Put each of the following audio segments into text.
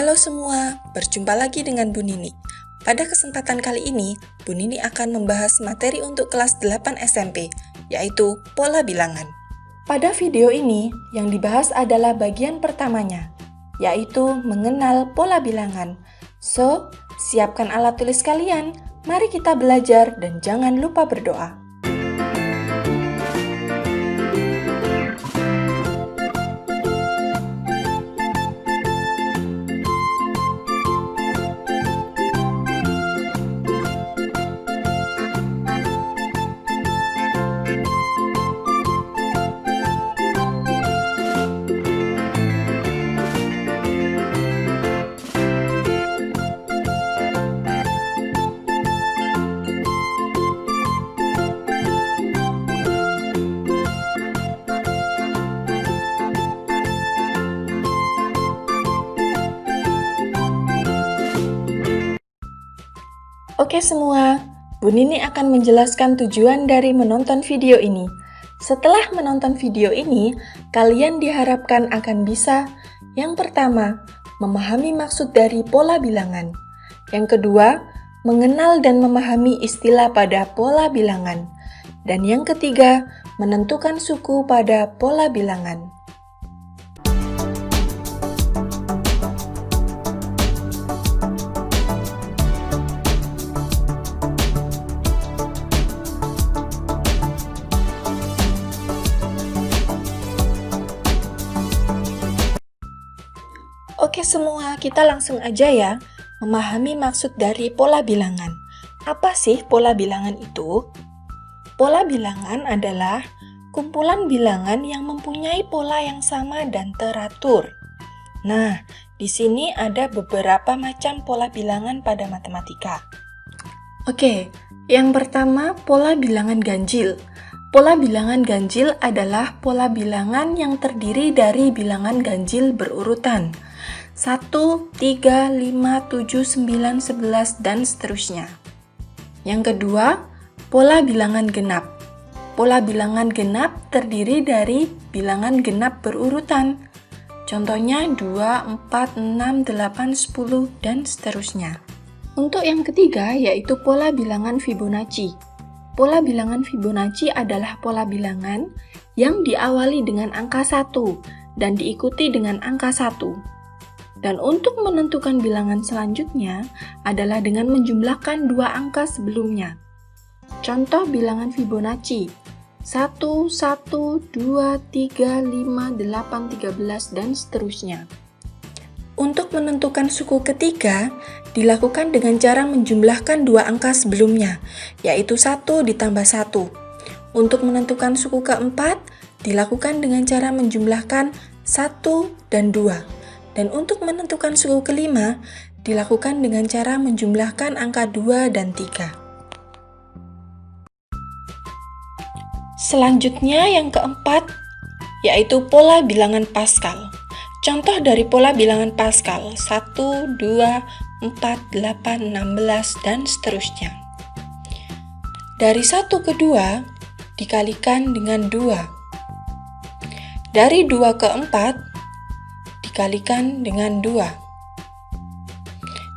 Halo semua, berjumpa lagi dengan Bu Nini. Pada kesempatan kali ini, Bu Nini akan membahas materi untuk kelas 8 SMP, yaitu pola bilangan. Pada video ini, yang dibahas adalah bagian pertamanya, yaitu mengenal pola bilangan. So, siapkan alat tulis kalian, mari kita belajar dan jangan lupa berdoa. Oke semua, Bu Nini akan menjelaskan tujuan dari menonton video ini. Setelah menonton video ini, kalian diharapkan akan bisa, yang pertama, memahami maksud dari pola bilangan. Yang kedua, mengenal dan memahami istilah pada pola bilangan. Dan yang ketiga, menentukan suku pada pola bilangan. Oke semua, kita langsung aja ya, memahami maksud dari pola bilangan. Apa sih pola bilangan itu? Pola bilangan adalah kumpulan bilangan yang mempunyai pola yang sama dan teratur. Nah, di sini ada beberapa macam pola bilangan pada matematika. Oke, yang pertama pola bilangan ganjil. Pola bilangan ganjil adalah pola bilangan yang terdiri dari bilangan ganjil berurutan. 1, 3, 5, 7, 9, 11, dan seterusnya. Yang kedua, pola bilangan genap. Pola bilangan genap terdiri dari bilangan genap berurutan. Contohnya 2, 4, 6, 8, 10, dan seterusnya. Untuk yang ketiga, yaitu pola bilangan Fibonacci. Pola bilangan Fibonacci adalah pola bilangan yang diawali dengan angka 1 dan diikuti dengan angka 1. Dan untuk menentukan bilangan selanjutnya adalah dengan menjumlahkan dua angka sebelumnya. Contoh bilangan Fibonacci, 1, 1, 2, 3, 5, 8, 13, dan seterusnya. Untuk menentukan suku ketiga, dilakukan dengan cara menjumlahkan dua angka sebelumnya, yaitu 1 ditambah 1. Untuk menentukan suku keempat, dilakukan dengan cara menjumlahkan 1 dan 2. Dan untuk menentukan suku kelima, dilakukan dengan cara menjumlahkan angka 2 dan 3. Selanjutnya yang keempat, yaitu pola bilangan Pascal. Contoh dari pola bilangan Pascal, 1, 2, 4, 8, 16, dan seterusnya. Dari 1 ke 2, dikalikan dengan 2. Dari 2 ke 4, dikalikan dengan 2.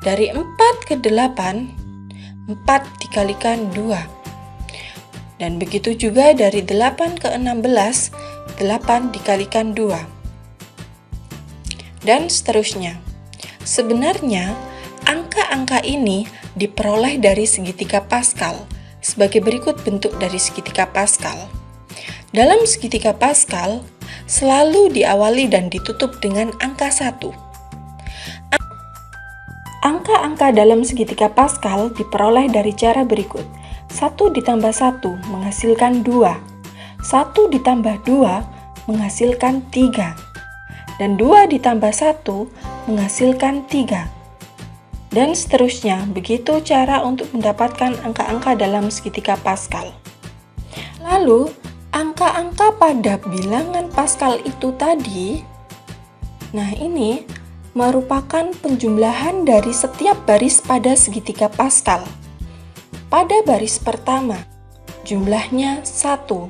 Dari 4 ke 8, 4 dikalikan 2. Dan begitu juga dari 8 ke 16, 8 dikalikan 2. Dan seterusnya. Sebenarnya, angka-angka ini diperoleh dari segitiga Pascal. Sebagai berikut bentuk dari segitiga Pascal. Dalam segitiga Pascal, selalu diawali dan ditutup dengan angka 1. Angka-angka dalam segitiga Pascal diperoleh dari cara berikut. 1 ditambah 1 menghasilkan 2. 1 ditambah 2 menghasilkan 3. Dan 2 ditambah 1 menghasilkan 3. Dan seterusnya, begitu cara untuk mendapatkan angka-angka dalam segitiga Pascal. Lalu, angka-angka pada bilangan Pascal itu tadi, nah ini merupakan penjumlahan dari setiap baris pada segitiga Pascal. Pada baris pertama, jumlahnya 1.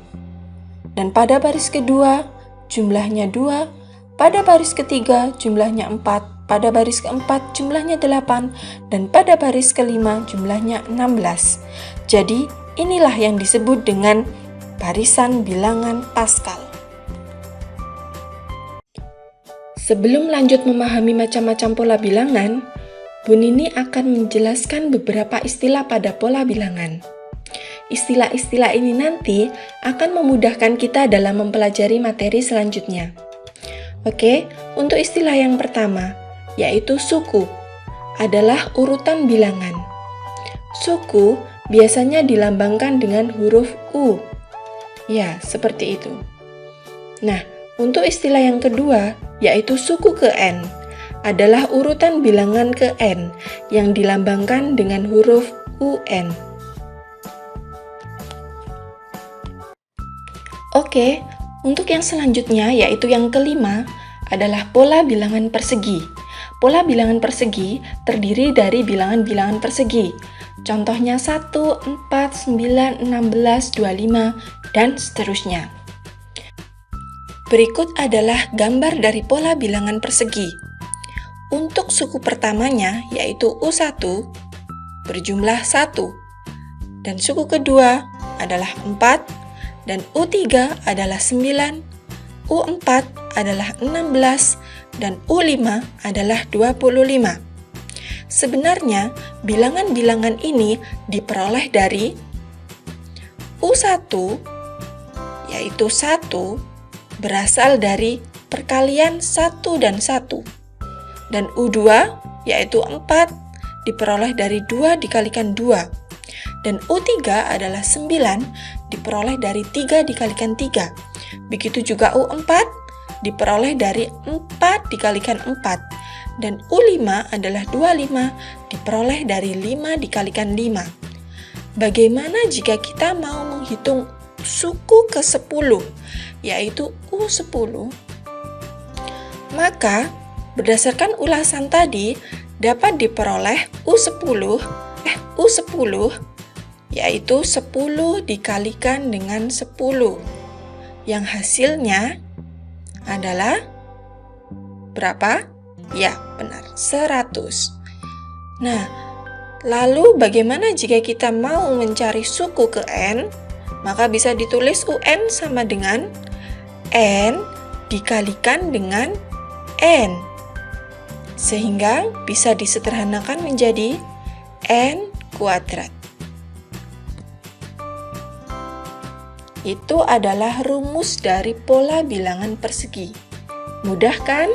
Dan pada baris kedua, jumlahnya 2. Pada baris ketiga, jumlahnya 4. pada baris keempat jumlahnya 8, dan pada baris kelima jumlahnya 16. Jadi, inilah yang disebut dengan barisan bilangan Pascal. Sebelum lanjut memahami macam-macam pola bilangan, Bu Nini akan menjelaskan beberapa istilah pada pola bilangan. Istilah-istilah ini nanti akan memudahkan kita dalam mempelajari materi selanjutnya. Oke, untuk istilah yang pertama, yaitu suku, adalah urutan bilangan. Suku biasanya dilambangkan dengan huruf U. Ya, seperti itu. Nah, untuk istilah yang kedua, yaitu suku ke N, adalah urutan bilangan ke N yang dilambangkan dengan huruf UN. Oke, untuk yang selanjutnya, yaitu yang kelima, adalah pola bilangan persegi. Pola bilangan persegi terdiri dari bilangan-bilangan persegi. Contohnya 1, 4, 9, 16, 25, dan seterusnya. Berikut adalah gambar dari pola bilangan persegi. Untuk suku pertamanya, yaitu U1, berjumlah 1. Dan suku kedua adalah 4, dan U3 adalah 9, U4 adalah 16, dan U5 adalah 25. Sebenarnya, bilangan-bilangan ini diperoleh dari U1, yaitu 1, berasal dari perkalian 1 dan 1. Dan U2, yaitu 4, diperoleh dari 2 dikalikan 2. Dan U3 adalah 9, diperoleh dari 3 dikalikan 3. Begitu juga U4, diperoleh dari 4 dikalikan 4. Dan U5 adalah 25, diperoleh dari 5 dikalikan 5. Bagaimana jika kita mau menghitung suku ke-10, yaitu U10? Maka, berdasarkan ulasan tadi, dapat diperoleh U10, yaitu 10 dikalikan dengan 10, yang hasilnya adalah berapa? Ya, benar, 100. Nah, lalu bagaimana jika kita mau mencari suku ke N? Maka bisa ditulis UN sama dengan N dikalikan dengan N. Sehingga bisa disederhanakan menjadi N kuadrat. Itu adalah rumus dari pola bilangan persegi. Mudah kan?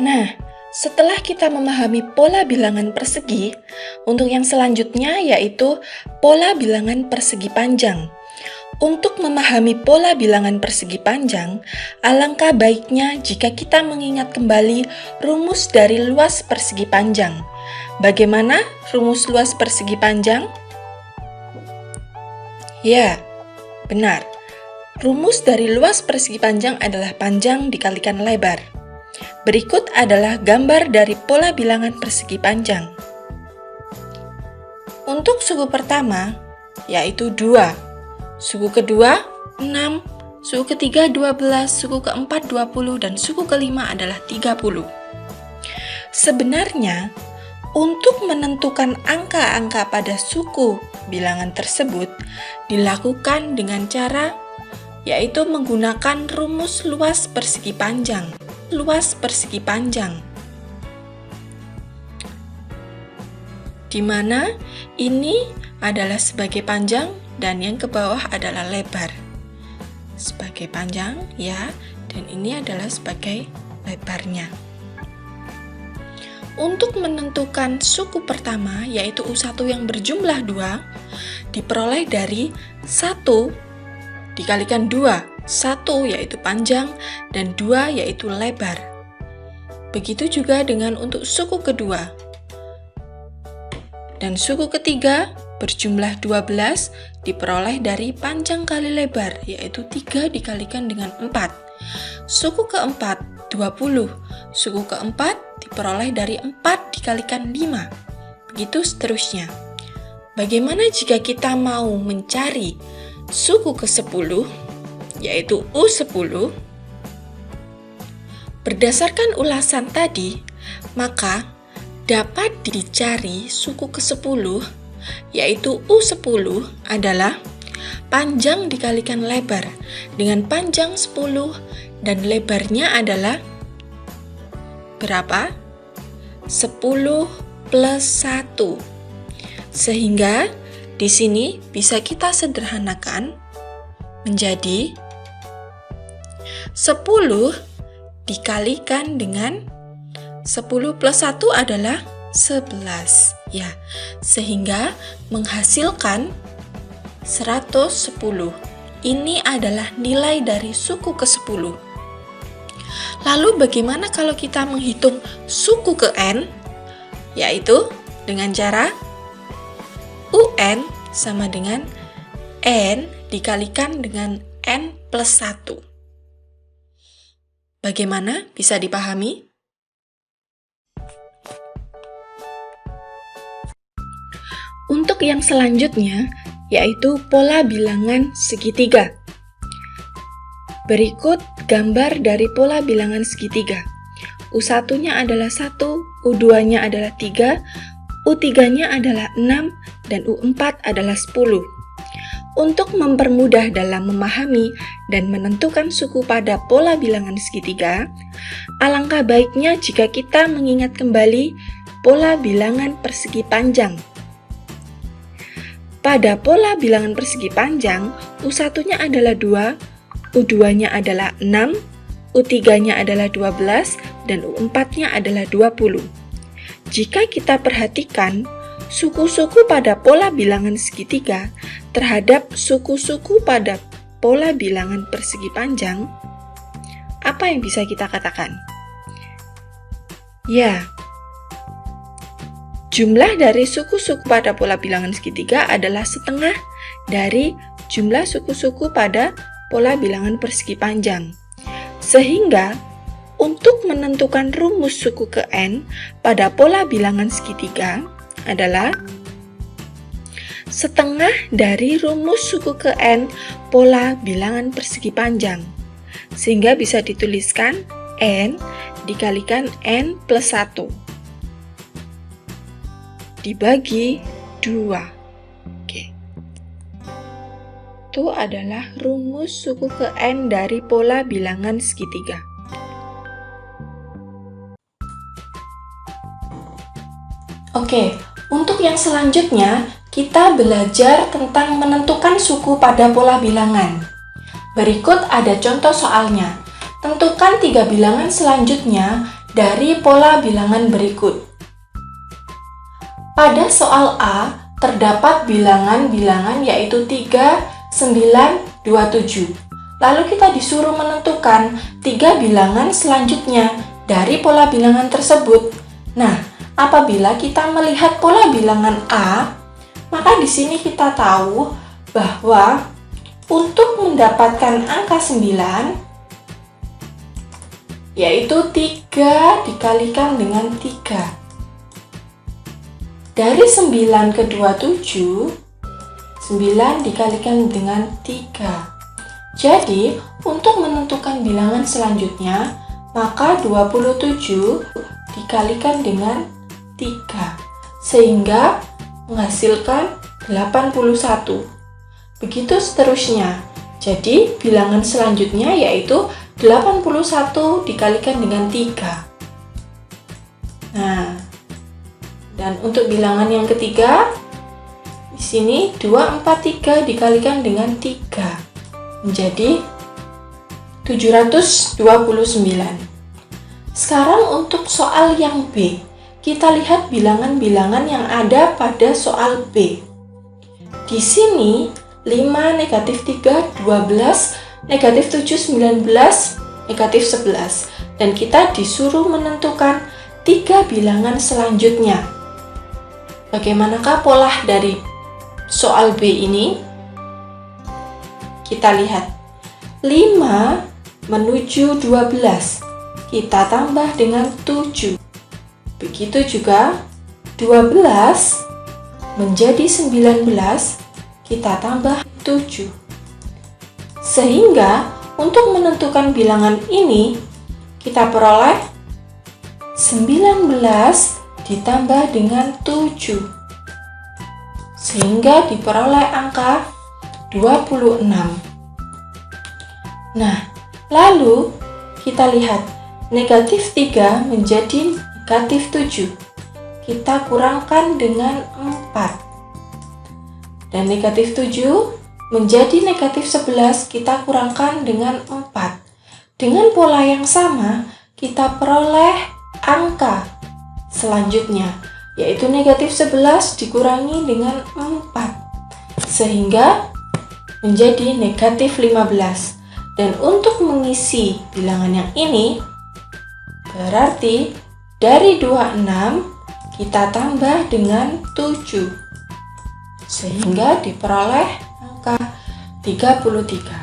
Nah, setelah kita memahami pola bilangan persegi, untuk yang selanjutnya yaitu pola bilangan persegi panjang. Untuk memahami pola bilangan persegi panjang, alangkah baiknya jika kita mengingat kembali rumus dari luas persegi panjang. Bagaimana rumus luas persegi panjang? Ya, benar. Rumus dari luas persegi panjang adalah panjang dikalikan lebar. Berikut adalah gambar dari pola bilangan persegi panjang. Untuk suku pertama, yaitu 2. Suku kedua, 6. Suku ketiga, 12. Suku keempat, 20. Dan suku kelima adalah 30. Sebenarnya, untuk menentukan angka-angka pada suku bilangan tersebut dilakukan dengan cara yaitu menggunakan rumus luas persegi panjang. Luas persegi panjang, di mana ini adalah sebagai panjang dan yang ke bawah adalah lebar. Sebagai panjang, ya, dan ini adalah sebagai lebarnya. Untuk menentukan suku pertama, yaitu U1 yang berjumlah 2, diperoleh dari 1 dikalikan 2. 1 yaitu panjang, dan 2 yaitu lebar. Begitu juga dengan untuk suku kedua. Dan suku ketiga berjumlah 12 diperoleh dari panjang kali lebar, yaitu 3 dikalikan dengan 4. Suku keempat 20. Suku keempat diperoleh dari 4 dikalikan 5. Begitu seterusnya. Bagaimana jika kita mau mencari suku ke-10? yaitu U10. Berdasarkan ulasan tadi, maka dapat dicari suku ke-10, yaitu U10 adalah panjang dikalikan lebar dengan panjang 10 dan lebarnya adalah berapa? 10 plus 1. Sehingga di sini bisa kita sederhanakan menjadi 10 dikalikan dengan 10 plus 1 adalah 11. Ya, sehingga menghasilkan 110. Ini adalah nilai dari suku ke-10. Lalu bagaimana kalau kita menghitung suku ke N? Yaitu dengan cara UN sama dengan N dikalikan dengan N plus 1. Bagaimana? Bisa dipahami? Untuk yang selanjutnya, yaitu pola bilangan segitiga. Berikut gambar dari pola bilangan segitiga. U1-nya adalah 1, U2-nya adalah 3, U3-nya adalah 6, dan U4 adalah 10. Untuk mempermudah dalam memahami dan menentukan suku pada pola bilangan segitiga, alangkah baiknya jika kita mengingat kembali pola bilangan persegi panjang. Pada pola bilangan persegi panjang, U1-nya adalah 2, U2-nya adalah 6, U3-nya adalah 12, dan U4-nya adalah 20. Jika kita perhatikan, suku-suku pada pola bilangan segitiga terhadap suku-suku pada pola bilangan persegi panjang, apa yang bisa kita katakan? Ya, jumlah dari suku-suku pada pola bilangan segitiga adalah setengah dari jumlah suku-suku pada pola bilangan persegi panjang. Sehingga, untuk menentukan rumus suku ke N pada pola bilangan segitiga adalah setengah dari rumus suku ke N pola bilangan persegi panjang. Sehingga bisa dituliskan N dikalikan N plus 1 dibagi 2. Oke. Itu adalah rumus suku ke N dari pola bilangan segitiga. Oke, untuk yang selanjutnya, kita belajar tentang menentukan suku pada pola bilangan. Berikut ada contoh soalnya. Tentukan 3 bilangan selanjutnya dari pola bilangan berikut. Pada soal A, terdapat bilangan-bilangan yaitu 3, 9, 27. Lalu kita disuruh menentukan 3 bilangan selanjutnya dari pola bilangan tersebut. Nah, apabila kita melihat pola bilangan A, maka di sini kita tahu bahwa untuk mendapatkan angka 9, yaitu 3 dikalikan dengan 3. Dari 9 ke 27, 9 dikalikan dengan 3. Jadi, untuk menentukan bilangan selanjutnya, maka 27 dikalikan dengan 3. Sehingga menghasilkan 81. Begitu seterusnya. Jadi, bilangan selanjutnya yaitu 81 dikalikan dengan 3. Nah, dan untuk bilangan yang ketiga, di sini 243 dikalikan dengan 3 menjadi 729. Sekarang untuk soal yang B, kita lihat bilangan-bilangan yang ada pada soal B. Di sini 5, negatif 3, 12, negatif 7, 19, negatif 11. Dan kita disuruh menentukan 3 bilangan selanjutnya. Bagaimanakah pola dari soal B ini? Kita lihat. 5 menuju 12. Kita tambah dengan 7. Begitu juga 12 menjadi 19. Kita tambah 7. Sehingga untuk menentukan bilangan ini, kita peroleh 19 ditambah dengan 7. Sehingga diperoleh angka 26. Nah, lalu kita lihat negatif 3 menjadi negatif 7. Kita kurangkan dengan 4. Dan negatif 7 menjadi negatif 11, kita kurangkan dengan 4. Dengan pola yang sama, kita peroleh angka selanjutnya, yaitu negatif 11 dikurangi dengan 4. Sehingga menjadi negatif 15. Dan untuk mengisi bilangan yang ini, berarti dari 26 kita tambah dengan 7. Sehingga diperoleh angka 33.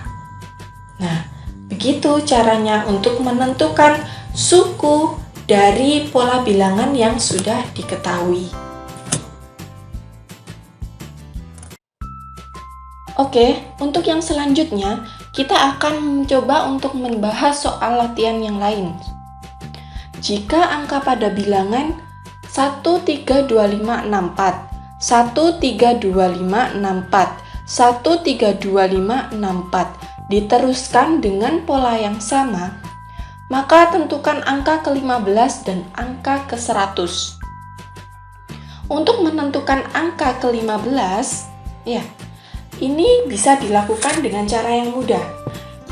Nah, begitu caranya untuk menentukan suku dari pola bilangan yang sudah diketahui. Oke, untuk yang selanjutnya, kita akan mencoba untuk membahas soal latihan yang lain. Jika angka pada bilangan 1,32564, 1,32564, 1,32564 diteruskan dengan pola yang sama, maka tentukan angka ke-15 dan angka ke-100. Untuk menentukan angka ke-15, ya, ini bisa dilakukan dengan cara yang mudah,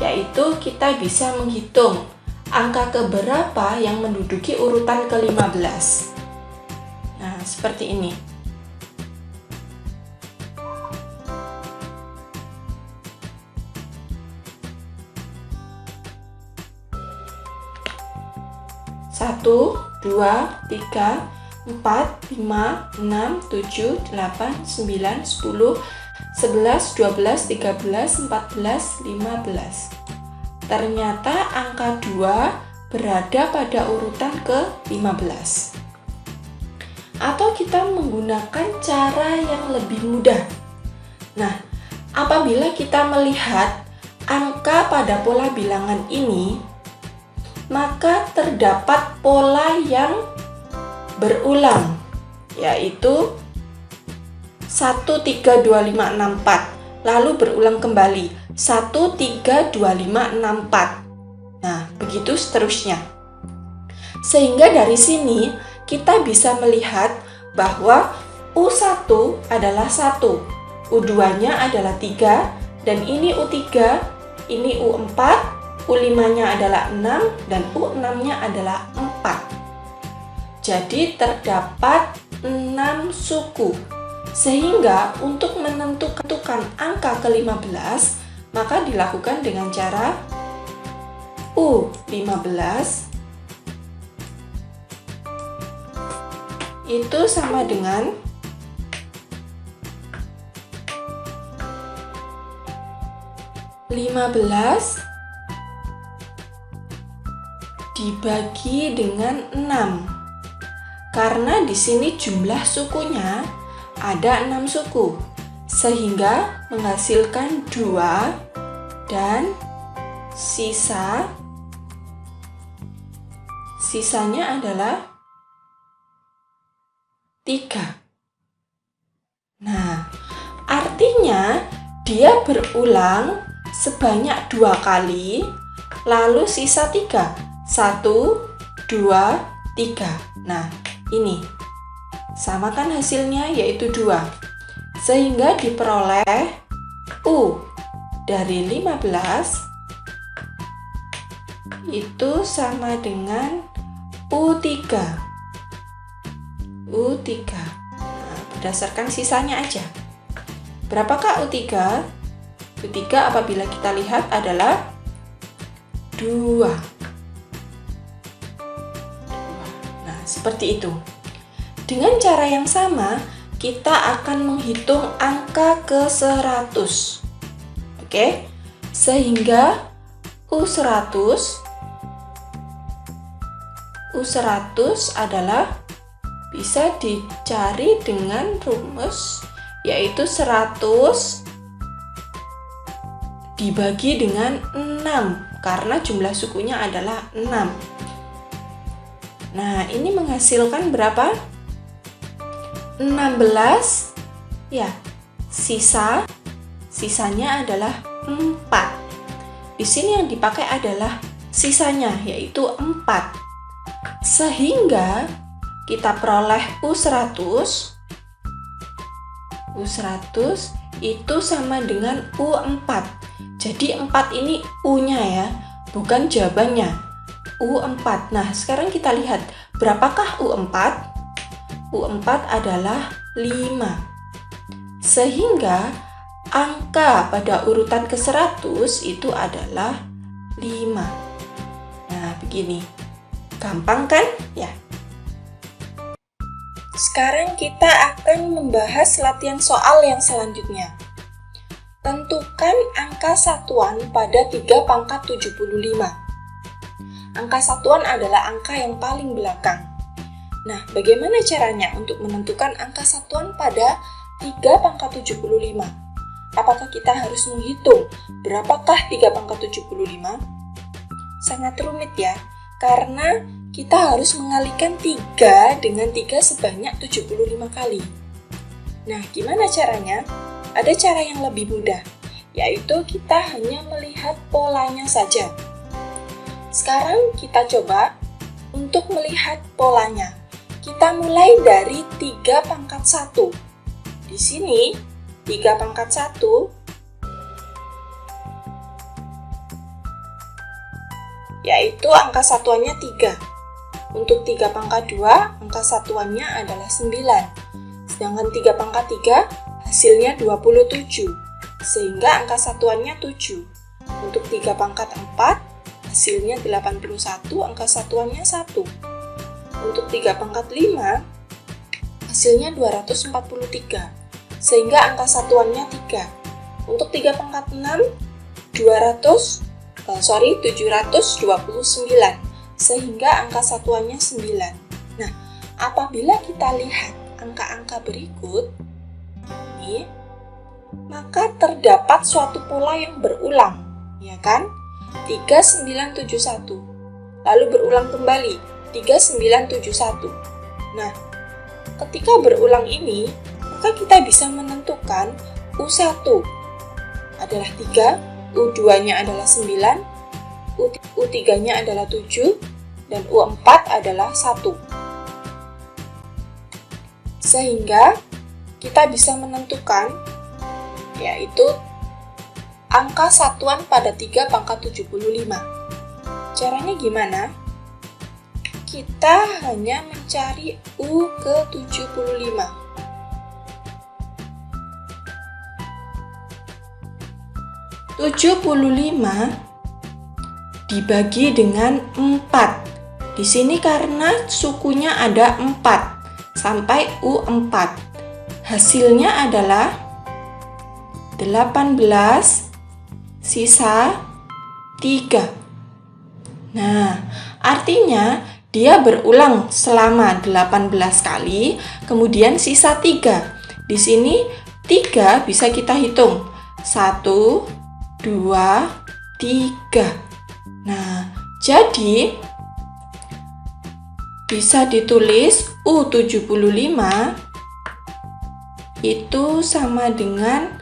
yaitu kita bisa menghitung angka keberapa yang menduduki urutan ke-15. Nah, seperti ini. Satu, 2, 3, 4, 5, 6, 7, 8, 9, 10, 11, 12, 13, 14, 15. Ternyata angka 2 berada pada urutan ke-15. Atau kita menggunakan cara yang lebih mudah. Nah, apabila kita melihat angka pada pola bilangan ini, maka terdapat pola yang berulang, yaitu 1,32564, lalu berulang kembali 1,32564. Nah, begitu seterusnya. Sehingga dari sini kita bisa melihat bahwa U1 adalah 1, U2-nya adalah 3, dan ini U3, ini U4, U5-nya adalah 6, dan U6-nya adalah 4. Jadi terdapat 6 suku. Sehingga untuk menentukan angka ke-15, maka dilakukan dengan cara U15 itu sama dengan 15 dibagi dengan 6. Karena di sini jumlah sukunya ada 6 suku, sehingga menghasilkan 2 dan sisanya adalah 3. Nah, artinya dia berulang sebanyak 2 kali, lalu sisa 3. 1, 2, 3. Nah, ini. Samakan hasilnya yaitu 2. Sehingga diperoleh U dari 15 itu sama dengan U3. Nah, berdasarkan sisanya aja. Berapakah U3? U3 apabila kita lihat adalah 2. Nah, seperti itu. Dengan cara yang sama, kita akan menghitung angka ke-100. Oke? Sehingga U100 adalah bisa dicari dengan rumus, yaitu 100 dibagi dengan 6 karena jumlah sukunya adalah 6. Nah, ini menghasilkan berapa? 16. Ya, sisanya adalah 4. Di sini yang dipakai adalah sisanya, yaitu 4. Sehingga kita peroleh U100. U100 itu sama dengan U4. Jadi 4 ini U-nya ya, bukan jawabannya. U4. Nah, sekarang kita lihat berapakah U4? U4 adalah 5. Sehingga angka pada urutan ke-100 itu adalah 5. Nah, begini. Gampang kan? Ya. Sekarang kita akan membahas latihan soal yang selanjutnya. Tentukan angka satuan pada 3 pangkat 75. Angka satuan adalah angka yang paling belakang. Nah, bagaimana caranya untuk menentukan angka satuan pada 3 pangkat 75? Apakah kita harus menghitung berapakah 3 pangkat 75? Sangat rumit ya, karena kita harus mengalikan 3 dengan 3 sebanyak 75 kali. Nah, gimana caranya? Ada cara yang lebih mudah, yaitu kita hanya melihat polanya saja. Sekarang kita coba untuk melihat polanya. Kita mulai dari 3 pangkat 1. Di sini, 3 pangkat 1 yaitu angka satuannya 3. Untuk 3 pangkat 2, angka satuannya adalah 9. Sedangkan 3 pangkat 3, hasilnya 27. Sehingga angka satuannya 7. Untuk 3 pangkat 4, hasilnya 81, angka satuannya 1. Untuk 3 pangkat 5, hasilnya 243. Sehingga angka satuannya 3. Untuk 3 pangkat 6, 729. Sehingga angka satuannya 9. Nah, apabila kita lihat angka-angka berikut ini, maka terdapat suatu pola yang berulang, ya kan? 3971. Lalu berulang kembali, 3971. Nah, ketika berulang ini, maka kita bisa menentukan U1 adalah 3, U2-nya adalah 9, U3-nya adalah 7, dan U4 adalah 1. Sehingga kita bisa menentukan yaitu angka satuan pada 3 pangkat 75. Caranya gimana? Kita hanya mencari U ke 75. Dibagi dengan 4. Di sini karena sukunya ada 4 sampai U4. Hasilnya adalah 18 sisa 3. Nah, artinya dia berulang selama 18 kali, kemudian sisa 3. Di sini 3 bisa kita hitung. 1, 2, 3. Nah, jadi bisa ditulis U75 itu sama dengan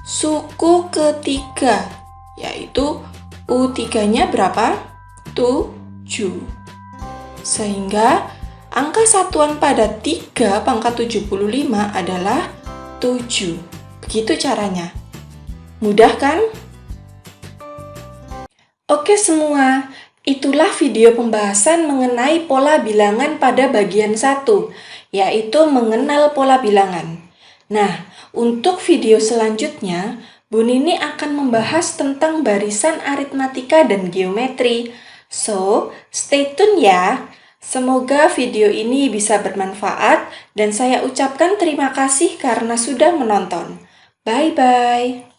suku ketiga, yaitu U3-nya berapa? 7. Sehingga angka satuan pada 3 pangkat 75 adalah 7. Begitu caranya. Mudah kan? Oke semua, itulah video pembahasan mengenai pola bilangan pada bagian 1, yaitu mengenal pola bilangan. Nah, untuk video selanjutnya, Bu Nini akan membahas tentang barisan aritmatika dan geometri. So, stay tune ya. Semoga video ini bisa bermanfaat dan saya ucapkan terima kasih karena sudah menonton. Bye-bye.